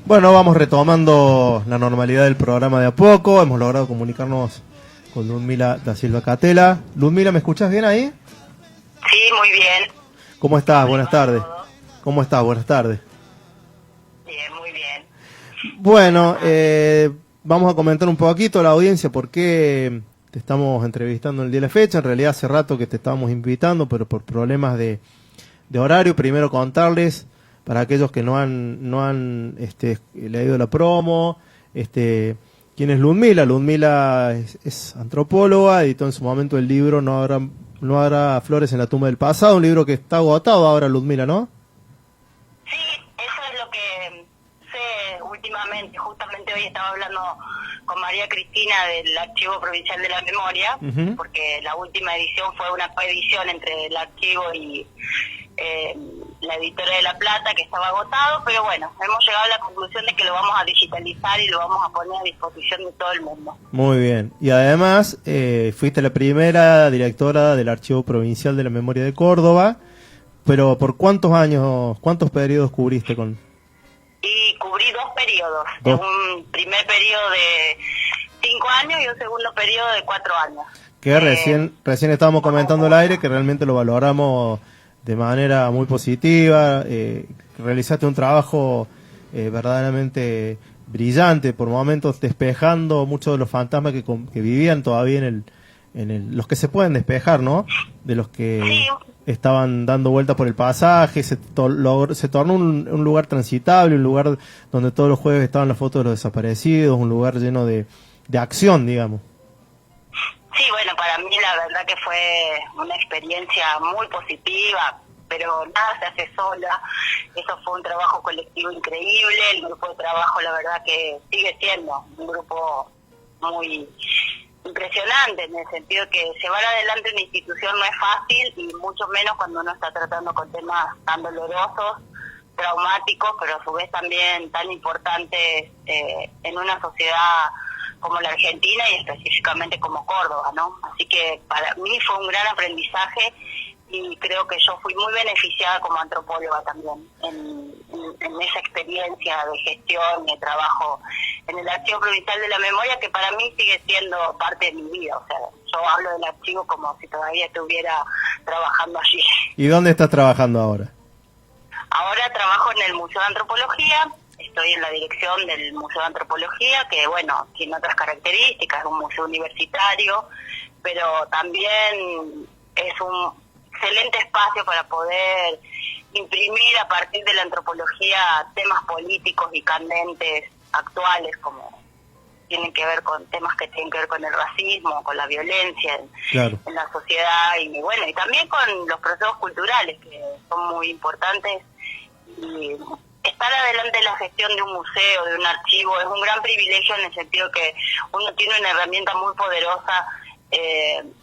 Bueno, vamos retomando la normalidad del programa de a poco. Hemos logrado comunicarnos con Ludmila da Silva Catela. Ludmila, ¿me escuchás bien ahí? Sí, muy bien. ¿Cómo estás? ¿Cómo Buenas va tardes. todo? ¿Cómo estás? Buenas tardes. Bien, muy bien. Bueno, vamos a comentar un poquito a la audiencia por qué te estamos entrevistando el día de la fecha. En realidad hace rato que te estábamos invitando, pero por problemas de horario. Primero contarles, para aquellos que no han leído la promo, quién es Ludmila. Ludmila es antropóloga, editó en su momento el libro No habrá flores en la tumba del pasado, un libro que está agotado ahora, Ludmila, ¿no? Sí, eso es lo que sé últimamente. Justamente hoy estaba hablando con María Cristina del Archivo Provincial de la Memoria, Ujú. porque la última edición fue una coedición entre el archivo y la editora de La Plata, que estaba agotado, pero bueno, hemos llegado a la conclusión de que lo vamos a digitalizar y lo vamos a poner a disposición de todo el mundo. Muy bien. Y además, fuiste la primera directora del Archivo Provincial de la Memoria de Córdoba, pero ¿por cuántos años, cuántos periodos cubriste con Y cubrí dos periodos, dos? un primer periodo de 5 años y un segundo periodo de 4 años. Que recién estábamos comentando al aire que realmente lo valoramos de manera muy positiva. Realizaste un trabajo verdaderamente brillante, por momentos despejando muchos de los fantasmas que vivían todavía los que se pueden despejar, ¿no? De los que Sí, estaban dando vueltas por el pasaje. Se tornó un lugar transitable, un lugar donde todos los jueves estaban las fotos de los desaparecidos, un lugar lleno de acción, digamos. sí, bueno, para mí la verdad que fue una experiencia muy positiva, pero nada se hace sola. Eso fue un trabajo colectivo increíble. El grupo de trabajo, la verdad que sigue siendo un grupo muy impresionante, en el sentido que llevar adelante una institución no es fácil, y mucho menos cuando uno está tratando con temas tan dolorosos, traumáticos, pero a su vez también tan importantes en una sociedad como la Argentina y específicamente como Córdoba, ¿no? Así que para mí fue un gran aprendizaje, y creo que yo fui muy beneficiada como antropóloga también en esa experiencia de gestión y de trabajo en el Archivo Provincial de la Memoria, que para mí sigue siendo parte de mi vida. O sea, yo hablo del archivo como si todavía estuviera trabajando allí. ¿Y dónde estás trabajando ahora? Ahora trabajo en el Museo de Antropología, estoy en la dirección del Museo de Antropología, que bueno, tiene otras características, es un museo universitario, pero también es un excelente espacio para poder imprimir a partir de la antropología temas políticos y candentes actuales, como tienen que ver con temas que tienen que ver con el racismo, con la violencia Claro. en la sociedad, y bueno, y también con los procesos culturales, que son muy importantes. Y estar adelante en la gestión de un museo, de un archivo, es un gran privilegio, en el sentido que uno tiene una herramienta muy poderosa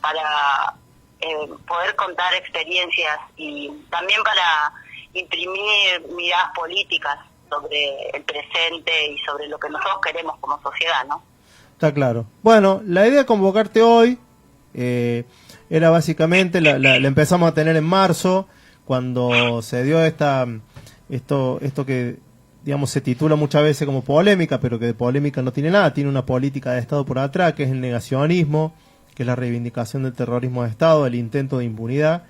para poder contar experiencias, y también para imprimir miradas políticas sobre el presente y sobre lo que nosotros queremos como sociedad, ¿no? Está claro. Bueno, la idea de convocarte hoy era básicamente, la empezamos a tener en marzo, cuando se dio esto que, digamos, se titula muchas veces como polémica, pero que de polémica no tiene nada, tiene una política de Estado por atrás, que es el negacionismo, que es la reivindicación del terrorismo de Estado, el intento de impunidad,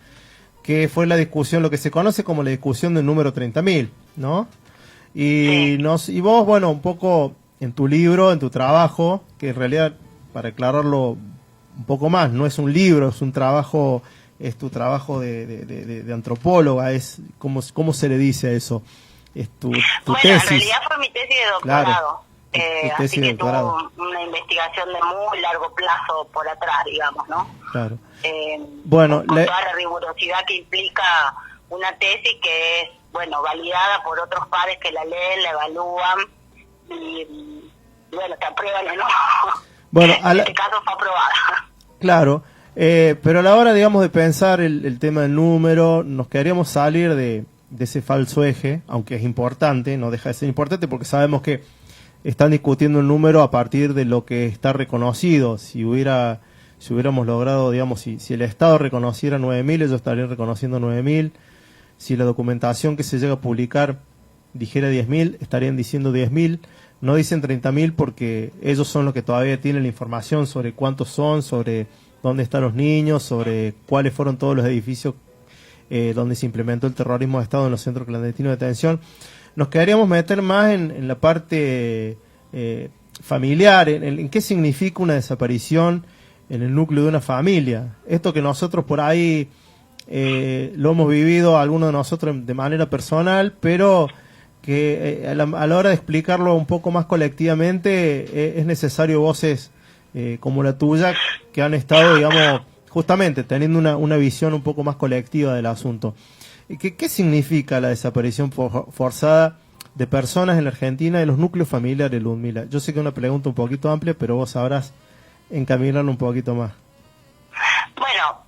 que fue la discusión, lo que se conoce como la discusión del número 30.000, ¿no? Y, Sí. y vos, bueno, un poco en tu libro, en tu trabajo, que en realidad, para aclararlo un poco más, no es un libro, es un trabajo, es tu trabajo de antropóloga, es ¿cómo se le dice a eso? Es tu Bueno, tesis. en realidad fue mi tesis de doctorado. Claro, tu tesis Así de que doctorado. tuvo una investigación de muy largo plazo por atrás, digamos, ¿no? Claro. Bueno, con toda la rigurosidad que implica una tesis, que es, bueno, validada por otros pares que la leen, la evalúan y bueno, te aprueban o no. bueno, En este caso fue aprobada. claro, pero a la hora, digamos, de pensar el tema del número, nos quedaríamos salir de ese falso eje, aunque es importante, no deja de ser importante, porque sabemos que están discutiendo el número a partir de lo que está reconocido. Si hubiéramos logrado, digamos, si el Estado reconociera 9.000, ellos estarían reconociendo 9.000. Si la documentación que se llega a publicar dijera 10.000, estarían diciendo 10.000, no dicen 30.000 porque ellos son los que todavía tienen la información sobre cuántos son, sobre dónde están los niños, sobre cuáles fueron todos los edificios donde se implementó el terrorismo de Estado en los centros clandestinos de detención. Nos quedaríamos meter más en la parte familiar, en qué significa una desaparición en el núcleo de una familia. Esto que nosotros por ahí lo hemos vivido, algunos de nosotros de manera personal, pero que a la hora de explicarlo un poco más colectivamente es necesario voces como la tuya, que han estado, digamos, justamente teniendo una visión un poco más colectiva del asunto. ¿Qué significa la desaparición forzada de personas en la Argentina en los núcleos familiares, Ludmila? Yo sé que es una pregunta un poquito amplia, pero vos sabrás encaminarlo un poquito más. Bueno,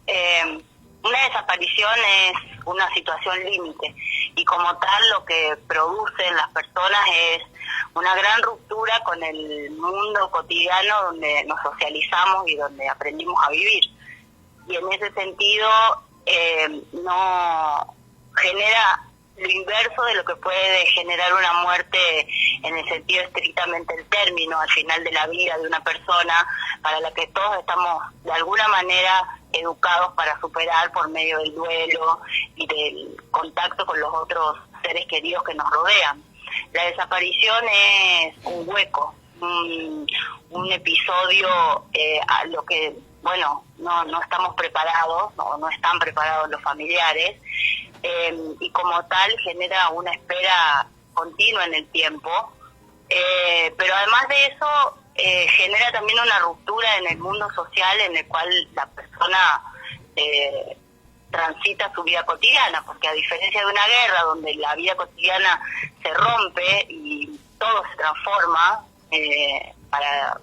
una desaparición es una situación límite y como tal lo que produce en las personas es una gran ruptura con el mundo cotidiano donde nos socializamos y donde aprendimos a vivir. Y en ese sentido no genera lo inverso de lo que puede generar una muerte en el sentido estrictamente del término, al final de la vida de una persona, para la que todos estamos de alguna manera educados para superar por medio del duelo y del contacto con los otros seres queridos que nos rodean. La desaparición es un hueco, un episodio a lo que, bueno, no estamos preparados, no están preparados los familiares, y como tal genera una espera continua en el tiempo, pero además de eso genera también una ruptura en el mundo social en el cual la persona transita su vida cotidiana, porque a diferencia de una guerra donde la vida cotidiana se rompe y todo se transforma para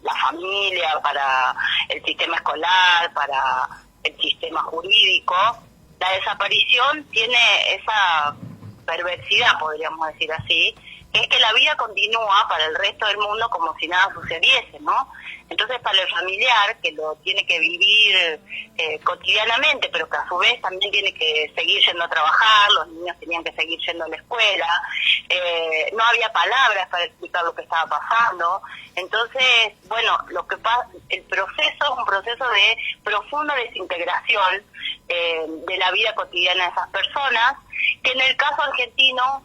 la familia, para el sistema escolar, para el sistema jurídico, la desaparición tiene esa perversidad, podríamos decir así, que es que la vida continúa para el resto del mundo como si nada sucediese, ¿no? Entonces, para el familiar, que lo tiene que vivir cotidianamente, pero que a su vez también tiene que seguir yendo a trabajar, los niños tenían que seguir yendo a la escuela, no había palabras para explicar lo que estaba pasando. Entonces, bueno, lo que pasa, el proceso es un proceso de profunda desintegración de la vida cotidiana de esas personas, que en el caso argentino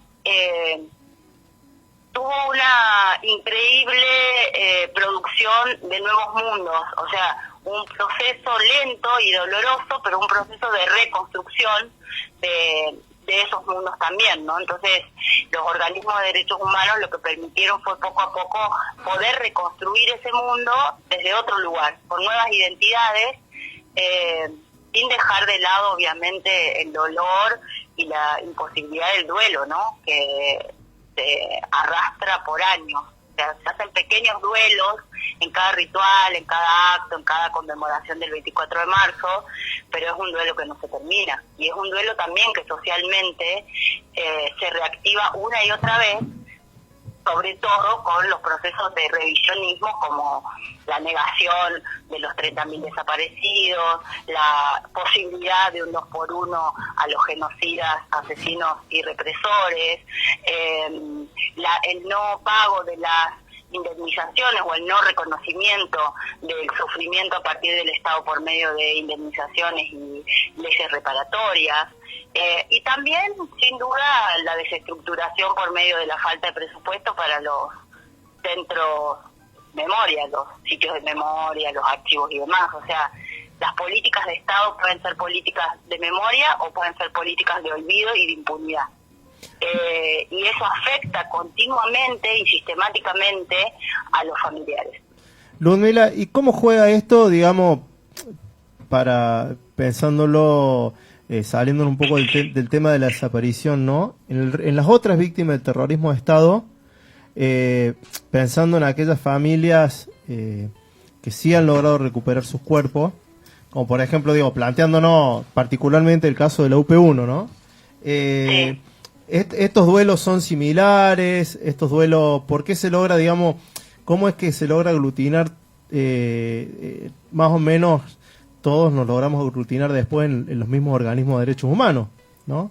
tuvo una increíble producción de nuevos mundos, o sea, un proceso lento y doloroso, pero un proceso de reconstrucción de esos mundos también, ¿no? Entonces, los organismos de derechos humanos lo que permitieron fue poco a poco poder reconstruir ese mundo desde otro lugar, con nuevas identidades, sin dejar de lado, obviamente, el dolor y la imposibilidad del duelo, ¿no? Que se arrastra por años. O sea, se hacen pequeños duelos en cada ritual, en cada acto, en cada conmemoración del 24 de marzo, pero es un duelo que no se termina. Y es un duelo también que socialmente se reactiva una y otra vez, sobre todo con los procesos de revisionismo como la negación de los 30.000 desaparecidos, la posibilidad de un 2 por 1 a los genocidas, asesinos y represores, el no pago de las indemnizaciones o el no reconocimiento del sufrimiento a partir del Estado por medio de indemnizaciones y leyes reparatorias, y también, sin duda, la desestructuración por medio de la falta de presupuesto para los centros de memoria, los sitios de memoria, los archivos y demás. O sea, las políticas de Estado pueden ser políticas de memoria o pueden ser políticas de olvido y de impunidad. Y eso afecta continuamente y sistemáticamente a los familiares. Ludmila, ¿y cómo juega esto, digamos, para pensándolo, saliendo un poco del tema de la desaparición, ¿no? En las otras víctimas del terrorismo de Estado, pensando en aquellas familias que sí han logrado recuperar sus cuerpos, como por ejemplo, digo, planteándonos particularmente el caso de la UP1, ¿no? Sí. Estos duelos son similares, estos duelos, ¿por qué se logra, digamos, cómo es que se logra aglutinar, más o menos todos nos logramos aglutinar después en los mismos organismos de derechos humanos, ¿no?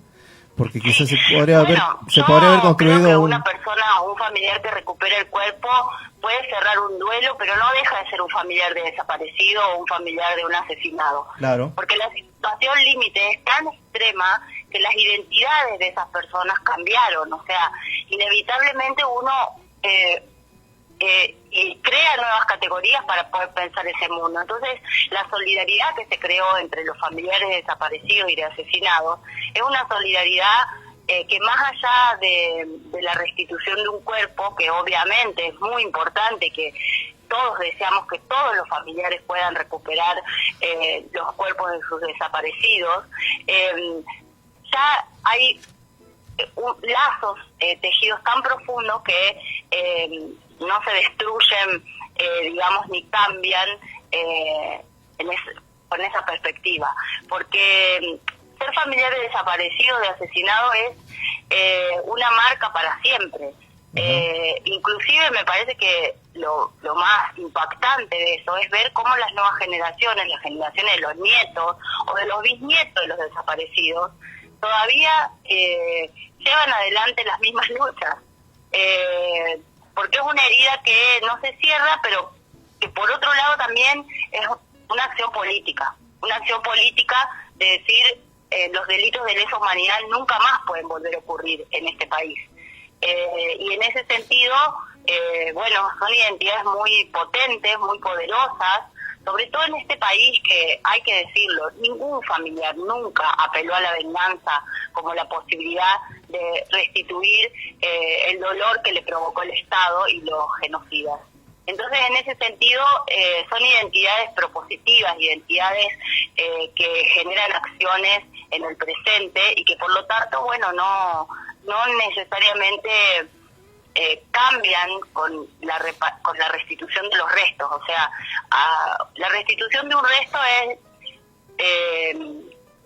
Porque quizás Sí. se podría haber Creo construido que una persona o un familiar que recupera el cuerpo puede cerrar un duelo, pero no deja de ser un familiar de desaparecido o un familiar de un asesinado. Claro. Porque la situación límite es tan extrema que las identidades de esas personas cambiaron. O sea, inevitablemente uno y crea nuevas categorías para poder pensar ese mundo. Entonces, la solidaridad que se creó entre los familiares de desaparecidos y de asesinados es una solidaridad que más allá de la restitución de un cuerpo, que obviamente es muy importante, que todos deseamos que todos los familiares puedan recuperar los cuerpos de sus desaparecidos, ya hay lazos tejidos tan profundos que no se destruyen, digamos, ni cambian con esa perspectiva. Porque ser familiar de desaparecido, de asesinado, es una marca para siempre. Inclusive me parece que lo más impactante de eso es ver cómo las nuevas generaciones, las generaciones de los nietos o de los bisnietos de los desaparecidos, todavía llevan adelante las mismas luchas. Porque es una herida que no se cierra, pero que por otro lado también es una acción política de decir los delitos de lesa humanidad nunca más pueden volver a ocurrir en este país. Y en ese sentido, bueno, son identidades muy potentes, muy poderosas, sobre todo en este país que, hay que decirlo, ningún familiar nunca apeló a la venganza como la posibilidad de restituir el dolor que le provocó el Estado y los genocidas. Entonces, en ese sentido, son identidades propositivas, identidades que generan acciones en el presente y que, por lo tanto, bueno, no necesariamente cambian con la restitución de los restos. O sea, la restitución de un resto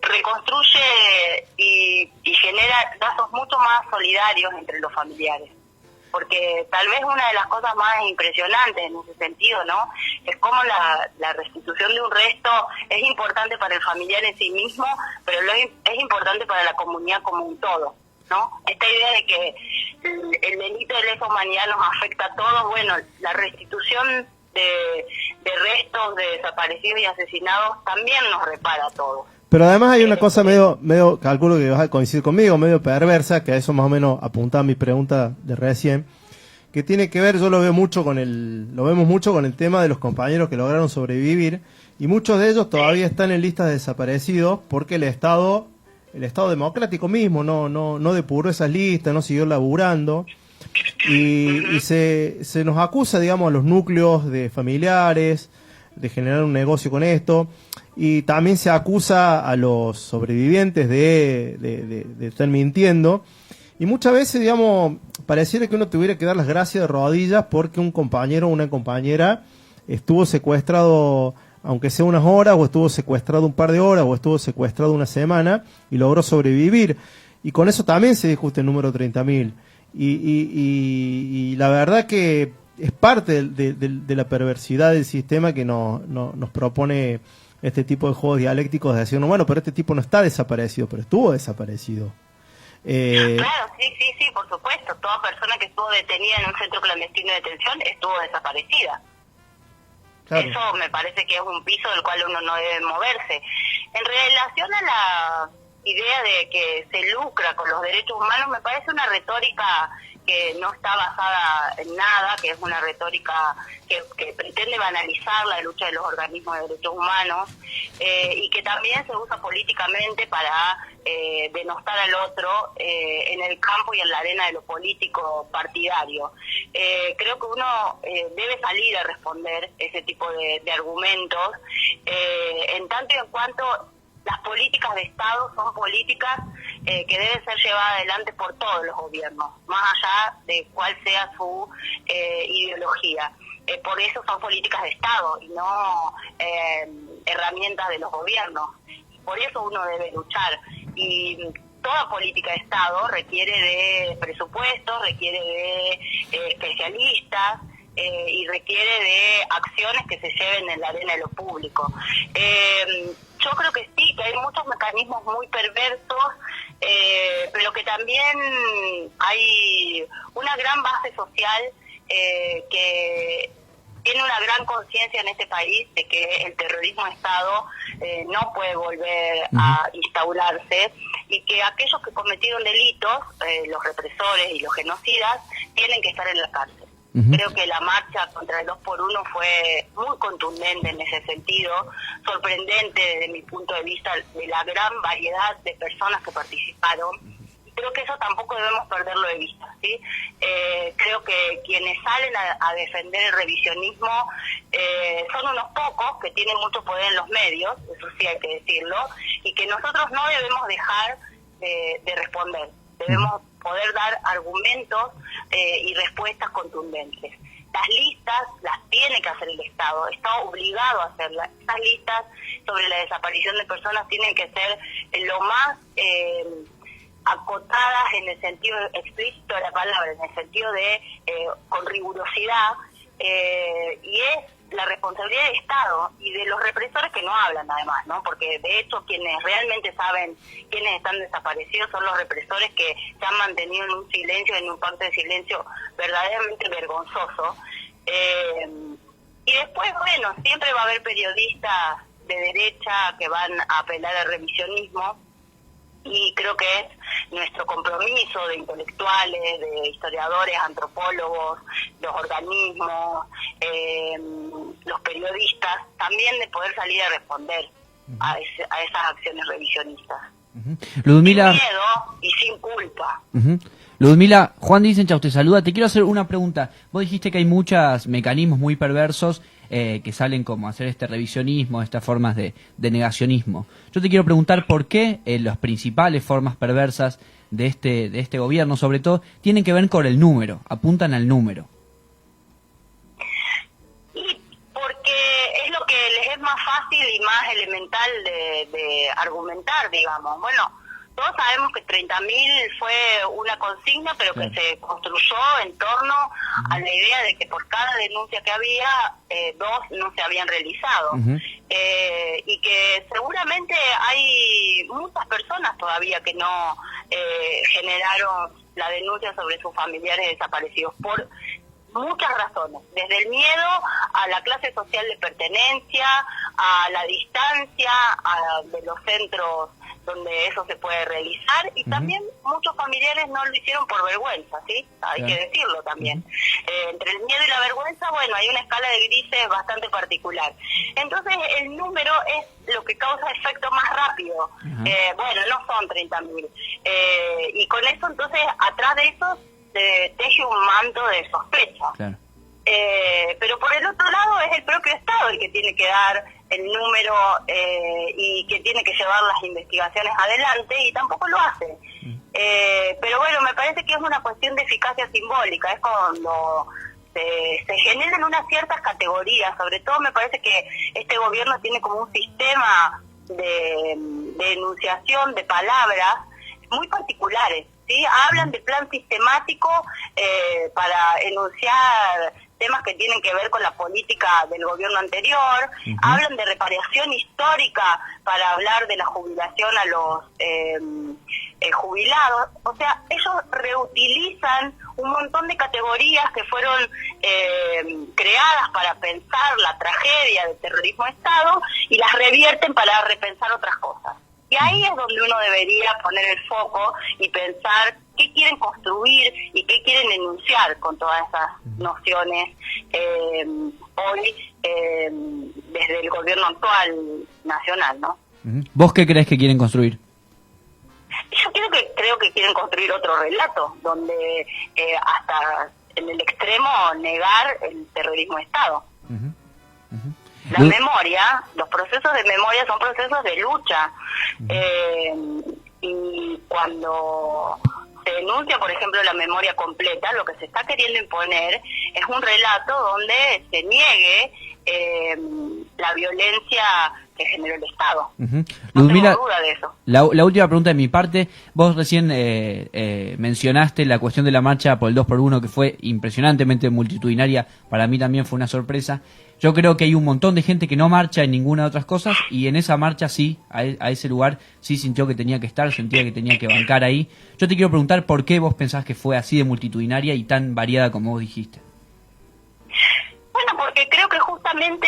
reconstruye y genera lazos mucho más solidarios entre los familiares. Porque tal vez una de las cosas más impresionantes en ese sentido, ¿no?, es cómo la restitución de un resto es importante para el familiar en sí mismo, pero es importante para la comunidad como un todo, ¿no? Esta idea de que el delito de lesa humanidad nos afecta a todos, bueno, la restitución de restos de desaparecidos y asesinados también nos repara a todos. Pero además hay una cosa medio, calculo que vas a coincidir conmigo, medio perversa, que a eso más o menos apuntaba mi pregunta de recién, que tiene que ver, yo lo vemos mucho con el tema de los compañeros que lograron sobrevivir, y muchos de ellos todavía están en listas de desaparecidos porque el Estado democrático mismo no depuró esas listas, no siguió laburando, y se nos acusa, digamos, a los núcleos de familiares de generar un negocio con esto, y también se acusa a los sobrevivientes de estar mintiendo, y muchas veces, digamos, pareciera que uno tuviera que dar las gracias de rodillas porque un compañero o una compañera estuvo secuestrado, aunque sea unas horas, o estuvo secuestrado un par de horas, o estuvo secuestrado una semana, y logró sobrevivir, y con eso también se discute el número 30.000, y la verdad que es parte de la perversidad del sistema que nos propone este tipo de juegos dialécticos de decir, no, bueno, pero este tipo no está desaparecido, pero estuvo desaparecido. Claro, sí, por supuesto. Toda persona que estuvo detenida en un centro clandestino de detención estuvo desaparecida. Claro. Eso me parece que es un piso del cual uno no debe moverse. En relación a la idea de que se lucra con los derechos humanos, me parece una retórica que no está basada en nada, que es una retórica que pretende banalizar la lucha de los organismos de derechos humanos, y que también se usa políticamente para denostar al otro en el campo y en la arena de lo político partidario. Creo que uno debe salir a responder ese tipo de argumentos, en tanto y en cuanto las políticas de Estado son políticas que deben ser llevadas adelante por todos los gobiernos, más allá de cuál sea su ideología. Por eso son políticas de Estado y no herramientas de los gobiernos. Por eso uno debe luchar. Y toda política de Estado requiere de presupuestos, requiere de especialistas, y requiere de acciones que se lleven en la arena de lo público. Yo creo que sí, que hay muchos mecanismos muy perversos, pero que también hay una gran base social que tiene una gran conciencia en este país de que el terrorismo de Estado no puede volver a instaurarse, y que aquellos que cometieron delitos, los represores y los genocidas, tienen que estar en la cárcel. Creo que la marcha contra el 2x1 fue muy contundente en ese sentido, sorprendente desde mi punto de vista de la gran variedad de personas que participaron. Creo que eso tampoco debemos perderlo de vista, ¿sí? Creo que quienes salen a defender el revisionismo son unos pocos que tienen mucho poder en los medios, eso sí hay que decirlo, y que nosotros no debemos dejar de responder. Debemos poder dar argumentos y respuestas contundentes. Las listas las tiene que hacer el Estado, está obligado a hacerlas. Estas listas sobre la desaparición de personas tienen que ser lo más acotadas en el sentido explícito de la palabra, en el sentido de con rigurosidad, y es la responsabilidad del Estado y de los represores que no hablan además, ¿no? Porque de hecho quienes realmente saben quiénes están desaparecidos son los represores, que se han mantenido en un silencio, en un pacto de silencio verdaderamente vergonzoso. Y después, bueno, siempre va a haber periodistas de derecha que van a apelar al revisionismo, y creo que es nuestro compromiso de intelectuales, de historiadores, antropólogos, los organismos, los periodistas, también de poder salir a responder a esas acciones revisionistas. Ludmila, sin miedo y sin culpa. Ludmila, Juan Disenchau te saluda. Te quiero hacer una pregunta. Vos dijiste que hay muchos mecanismos muy perversos que salen como hacer este revisionismo, estas formas de negacionismo. Yo te quiero preguntar por qué las principales formas perversas de este gobierno, sobre todo, tienen que ver con el número, apuntan al número. Y porque es lo que les es más fácil y más elemental de argumentar, digamos. Bueno, todos sabemos que 30.000 fue una consigna, pero que se construyó en torno a la idea de que por cada denuncia que había, 2 no se habían realizado. Y que seguramente hay muchas personas todavía que no generaron la denuncia sobre sus familiares desaparecidos, por muchas razones, desde el miedo a la clase social de pertenencia, a la distancia de los centros donde eso se puede realizar, y también muchos familiares no lo hicieron por vergüenza, ¿sí? Hay que decirlo también. Entre el miedo y la vergüenza, bueno, hay una escala de grises bastante particular. Entonces, el número es lo que causa efecto más rápido. Bueno, no son 30.000. Y con eso, entonces, atrás de eso se teje un manto de sospecha. Claro. Pero por el otro lado es el propio Estado el que tiene que dar el número y que tiene que llevar las investigaciones adelante, y tampoco lo hace. Pero bueno, me parece que es una cuestión de eficacia simbólica, es cuando se generan unas ciertas categorías. Sobre todo me parece que este gobierno tiene como un sistema de enunciación de palabras muy particulares, ¿sí? Hablan de plan sistemático para enunciar temas que tienen que ver con la política del gobierno anterior, hablan de reparación histórica para hablar de la jubilación a los jubilados. O sea, ellos reutilizan un montón de categorías que fueron creadas para pensar la tragedia del terrorismo de Estado, y las revierten para repensar otras cosas. Y ahí es donde uno debería poner el foco y pensar qué quieren construir y qué quieren enunciar con todas esas nociones hoy desde el gobierno actual nacional, ¿no? ¿Vos qué crees que quieren construir? Yo creo que quieren construir otro relato, donde hasta en el extremo negar el terrorismo de Estado. La memoria, los procesos de memoria son procesos de lucha, y cuando se denuncia, por ejemplo, la memoria completa, lo que se está queriendo imponer es un relato donde se niegue la violencia que generó el Estado. Uh-huh. No Ludmila, tengo duda de eso. La última pregunta de mi parte. Vos recién mencionaste la cuestión de la marcha por el 2x1, que fue impresionantemente multitudinaria. Para mí también fue una sorpresa. Yo creo que hay un montón de gente que no marcha en ninguna de otras cosas, y en esa marcha sí, a ese lugar sí sintió que tenía que estar, sentía que tenía que bancar ahí. Yo te quiero preguntar por qué vos pensás que fue así de multitudinaria y tan variada como vos dijiste. Bueno, porque creo que justamente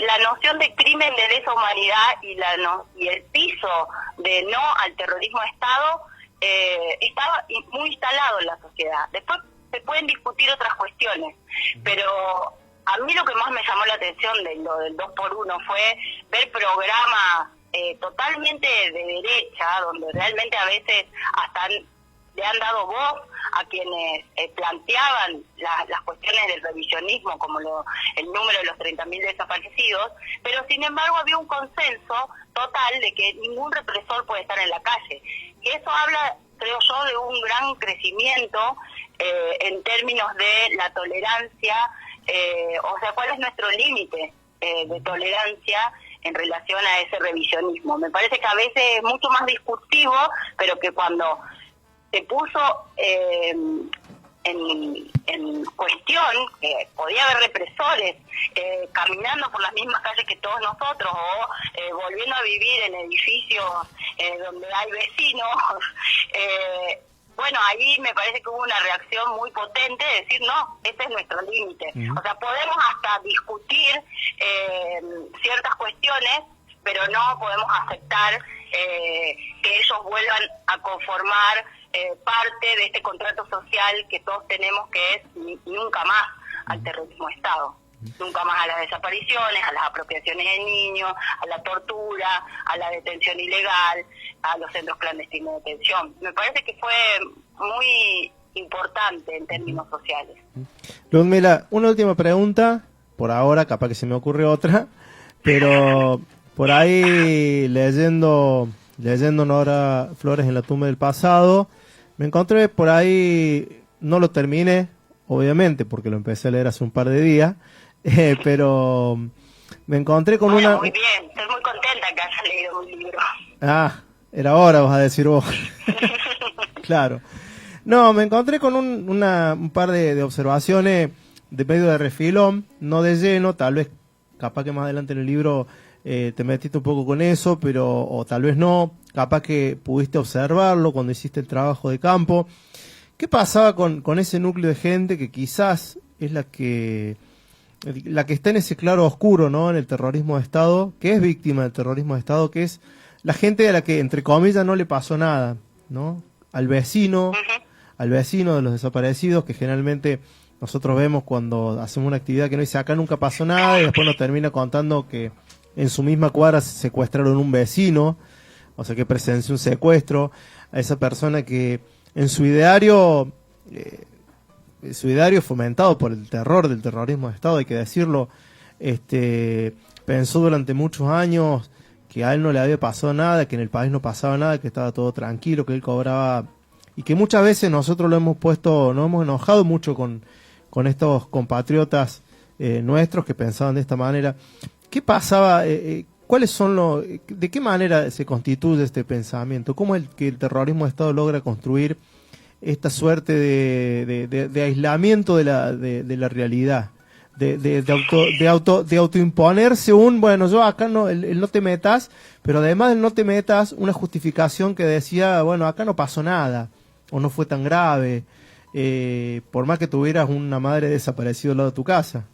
la noción de crimen de lesa humanidad y el piso de no al terrorismo de Estado estaba muy instalado en la sociedad. Después se pueden discutir otras cuestiones, pero a mí lo que más me llamó la atención de lo del 2x1 fue ver programas totalmente de derecha, donde realmente a veces hasta le han dado voz a quienes planteaban las cuestiones del revisionismo, como el número de los 30.000 desaparecidos, pero sin embargo había un consenso total de que ningún represor puede estar en la calle. Y eso habla, creo yo, de un gran crecimiento en términos de la tolerancia, o sea, cuál es nuestro límite de tolerancia en relación a ese revisionismo. Me parece que a veces es mucho más discutivo, pero que cuando se puso en cuestión que podía haber represores caminando por las mismas calles que todos nosotros, o volviendo a vivir en edificios donde hay vecinos, bueno, ahí me parece que hubo una reacción muy potente de decir, no, ese es nuestro límite. O sea, podemos hasta discutir ciertas cuestiones, pero no podemos aceptar que ellos vuelvan a conformar parte de este contrato social que todos tenemos, que es nunca más al terrorismo de Estado, nunca más a las desapariciones, a las apropiaciones de niños, a la tortura, a la detención ilegal, a los centros clandestinos de detención. Me parece que fue muy importante en términos sociales. Ludmila, una última pregunta, por ahora, capaz que se me ocurre otra, pero por ahí leyendo Nora Flores en la tumba del pasado, me encontré por ahí, no lo terminé, obviamente, porque lo empecé a leer hace un par de días, pero me encontré con una... Muy bien, estoy muy contenta que hayas leído un libro. Ah, era hora, vas a decir vos. Claro. No, me encontré con un par de observaciones de medio de refilón, no de lleno, tal vez, capaz que más adelante en el libro te metiste un poco con eso, pero o tal vez no, capaz que pudiste observarlo cuando hiciste el trabajo de campo. ¿Qué pasaba con ese núcleo de gente que quizás es la que está en ese claro oscuro, ¿no? En el terrorismo de Estado, que es víctima del terrorismo de Estado, que es la gente a la que, entre comillas, no le pasó nada, ¿no? Al vecino de los desaparecidos, que generalmente nosotros vemos cuando hacemos una actividad que no dice acá nunca pasó nada, y después nos termina contando que en su misma cuadra secuestraron un vecino, o sea que presenció un secuestro, a esa persona que en su ideario fomentado por el terror del terrorismo de Estado, hay que decirlo, pensó durante muchos años que a él no le había pasado nada, que en el país no pasaba nada, que estaba todo tranquilo, que él cobraba, y que muchas veces nosotros nos hemos enojado mucho con estos compatriotas nuestros que pensaban de esta manera. ¿Qué pasaba? ¿Cuáles son de qué manera se constituye este pensamiento? ¿Cómo es que el terrorismo de Estado logra construir esta suerte de aislamiento de la realidad? De autoimponerse bueno, yo acá no, el no te metas, pero además del no te metas, una justificación que decía, bueno, acá no pasó nada, o no fue tan grave, por más que tuvieras una madre desaparecida al lado de tu casa.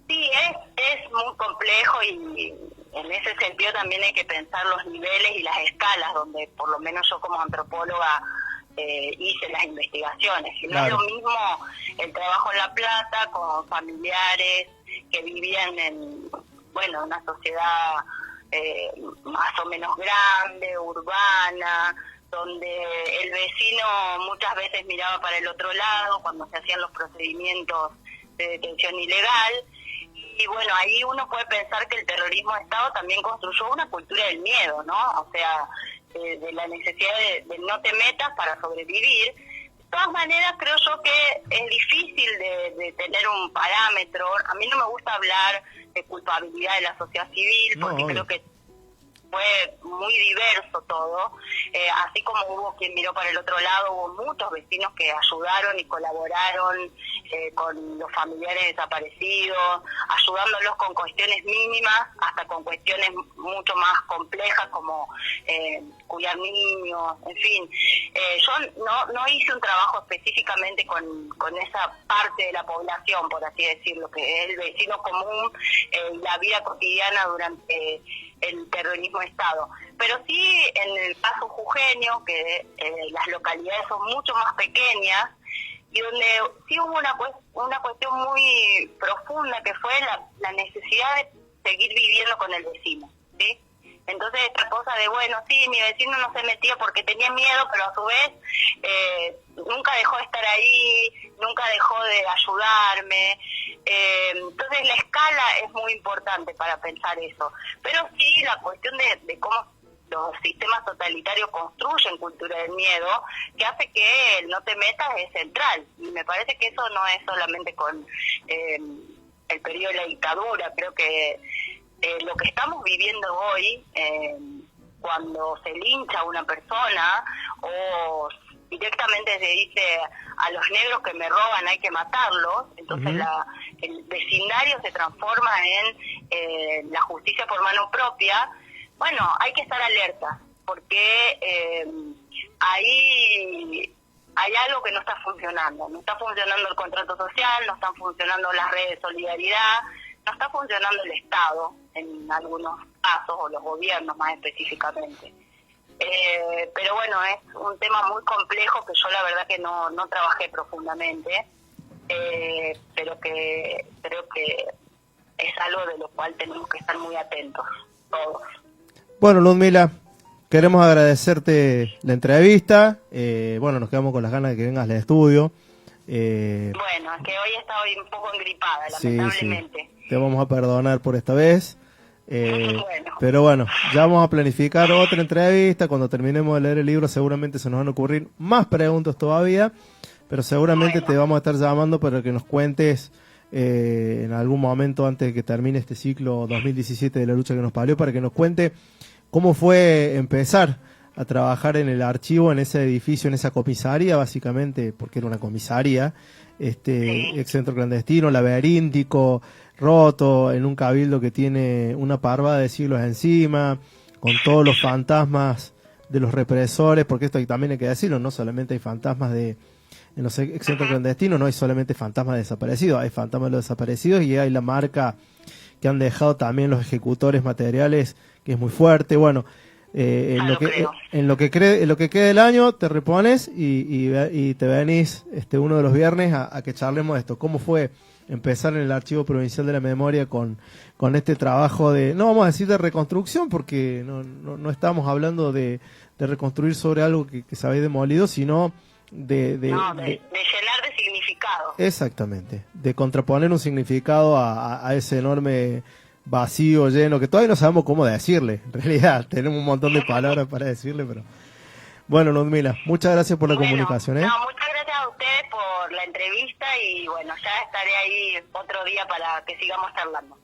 Sí, es muy complejo, y en ese sentido también hay que pensar los niveles y las escalas, donde por lo menos yo como antropóloga hice las investigaciones. Y no es lo mismo el trabajo en La Plata con familiares que vivían en una sociedad más o menos grande, urbana, donde el vecino muchas veces miraba para el otro lado cuando se hacían los procedimientos de detención ilegal. Y bueno, ahí uno puede pensar que el terrorismo de Estado también construyó una cultura del miedo, ¿no? O sea, de la necesidad de no te metas para sobrevivir. De todas maneras, creo yo que es difícil de tener un parámetro. A mí no me gusta hablar de culpabilidad de la sociedad civil, porque No, creo que fue muy diverso todo, así como hubo quien miró para el otro lado, hubo muchos vecinos que ayudaron y colaboraron con los familiares desaparecidos, ayudándolos con cuestiones mínimas hasta con cuestiones mucho más complejas como cuidar niños, en fin. Yo no hice un trabajo específicamente con esa parte de la población, por así decirlo, que es el vecino común, la vida cotidiana durante el terrorismo de Estado. Pero sí, en el caso jujeño, que las localidades son mucho más pequeñas, y donde sí hubo una cuestión muy profunda, que fue la necesidad de seguir viviendo con el vecino, ¿sí? Entonces esta cosa de, bueno, sí, mi vecino no se metía porque tenía miedo, pero a su vez nunca dejó de estar ahí, nunca dejó de ayudarme. Entonces la escala es muy importante para pensar eso. Pero sí, la cuestión de cómo los sistemas totalitarios construyen cultura del miedo, que hace que el no te metas es central. Y me parece que eso no es solamente con el periodo de la dictadura. Creo que lo que estamos viviendo hoy, cuando se lincha a una persona o directamente se dice a los negros que me roban hay que matarlos, entonces el vecindario se transforma en la justicia por mano propia. Bueno, hay que estar alerta, porque ahí hay algo que no está funcionando. No está funcionando el contrato social, no están funcionando las redes de solidaridad, no está funcionando el Estado en algunos casos, o los gobiernos más específicamente. Pero bueno, es un tema muy complejo que yo la verdad que no trabajé profundamente, pero que creo que es algo de lo cual tenemos que estar muy atentos todos. Bueno, Ludmila, queremos agradecerte la entrevista. Bueno, nos quedamos con las ganas de que vengas al estudio. Bueno, es que hoy he estado un poco engripada, lamentablemente. Sí. Te vamos a perdonar por esta vez. Bueno. Pero bueno, ya vamos a planificar otra entrevista. Cuando terminemos de leer el libro seguramente se nos van a ocurrir más preguntas todavía, pero seguramente te vamos a estar llamando para que nos cuentes en algún momento antes de que termine este ciclo 2017 de la lucha que nos parió, para que nos cuente cómo fue empezar a trabajar en el archivo, en ese edificio, en esa comisaría, básicamente, porque era una comisaría, ex centro clandestino, laberíntico, roto, en un cabildo que tiene una parvada de siglos encima, con todos los fantasmas de los represores, porque esto también hay que decirlo, no solamente hay fantasmas en los ex centros clandestinos, no hay solamente fantasmas desaparecidos, hay fantasmas de los desaparecidos y hay la marca que han dejado también los ejecutores materiales, que es muy fuerte. Bueno, en lo que queda del año te repones y te venís uno de los viernes a que charlemos de esto. ¿Cómo fue empezar en el Archivo Provincial de la Memoria con este trabajo de, no vamos a decir de reconstrucción, porque no estamos hablando de reconstruir sobre algo que se había demolido, sino de llenar de significado. Exactamente, de contraponer un significado a ese enorme vacío, lleno, que todavía no sabemos cómo decirle. En realidad tenemos un montón de palabras para decirle, pero bueno, Ludmila, muchas gracias por la comunicación. Muchas gracias a ustedes por la entrevista y bueno, ya estaré ahí otro día para que sigamos charlando.